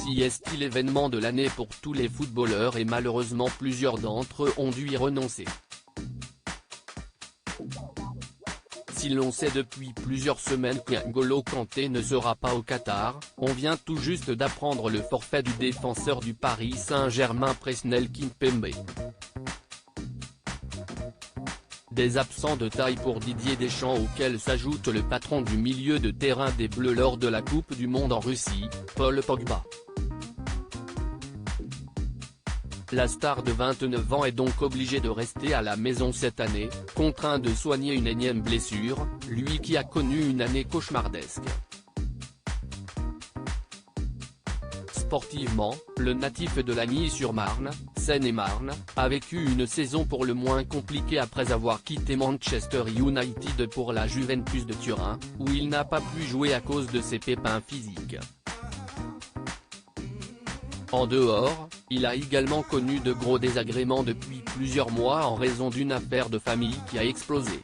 Si est l'événement de l'année pour tous les footballeurs et malheureusement plusieurs d'entre eux ont dû y renoncer. Si l'on sait depuis plusieurs semaines qu'N'Golo Kanté ne sera pas au Qatar, on vient tout juste d'apprendre le forfait du défenseur du Paris Saint-Germain Presnel Kimpembe. Des absents de taille pour Didier Deschamps auxquels s'ajoute le patron du milieu de terrain des Bleus lors de la Coupe du Monde en Russie, Paul Pogba. La star de 29 ans est donc obligé de rester à la maison cette année, contraint de soigner une énième blessure, lui qui a connu une année cauchemardesque. Sportivement, le natif de Lagny-sur-Marne, Seine-et-Marne, a vécu une saison pour le moins compliquée après avoir quitté Manchester United pour la Juventus de Turin, où il n'a pas pu jouer à cause de ses pépins physiques. En dehors, il a également connu de gros désagréments depuis plusieurs mois en raison d'une affaire de famille qui a explosé.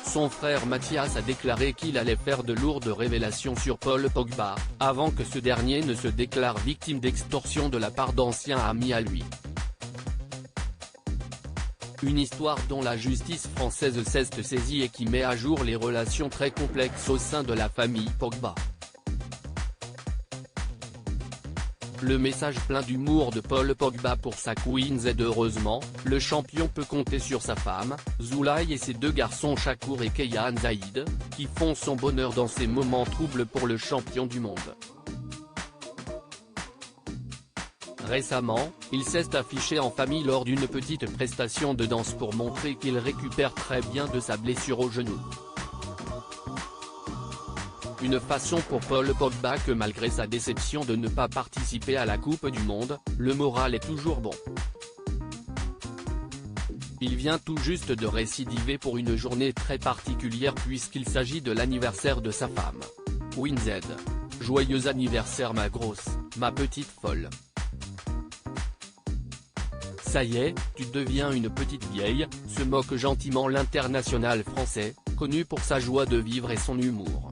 Son frère Mathias a déclaré qu'il allait faire de lourdes révélations sur Paul Pogba, avant que ce dernier ne se déclare victime d'extorsion de la part d'anciens amis à lui. Une histoire dont la justice française s'est saisie et qui met à jour les relations très complexes au sein de la famille Pogba. Le message plein d'humour de Paul Pogba pour sa Queens est heureusement, le champion peut compter sur sa femme, Zulay et ses deux garçons Shakur et Keyan Zaïd, qui font son bonheur dans ces moments troubles pour le champion du monde. Récemment, il s'est affiché en famille lors d'une petite prestation de danse pour montrer qu'il récupère très bien de sa blessure au genou. Une façon pour Paul Pogba que malgré sa déception de ne pas participer à la Coupe du Monde, le moral est toujours bon. Il vient tout juste de récidiver pour une journée très particulière puisqu'il s'agit de l'anniversaire de sa femme. WinZ. Joyeux anniversaire ma grosse, ma petite folle. Ça y est, tu deviens une petite vieille, se moque gentiment l'international français, connu pour sa joie de vivre et son humour.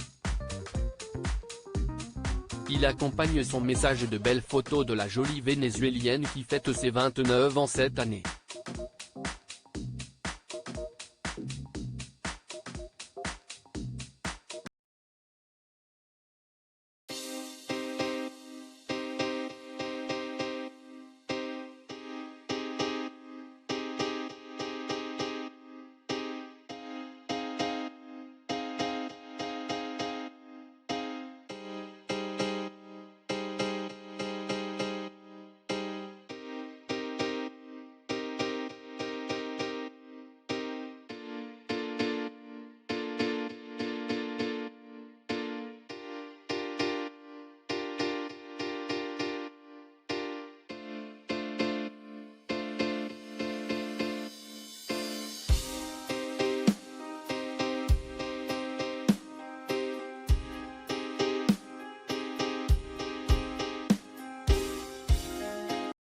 Il accompagne son message de belles photos de la jolie vénézuélienne qui fête ses 29 ans cette année.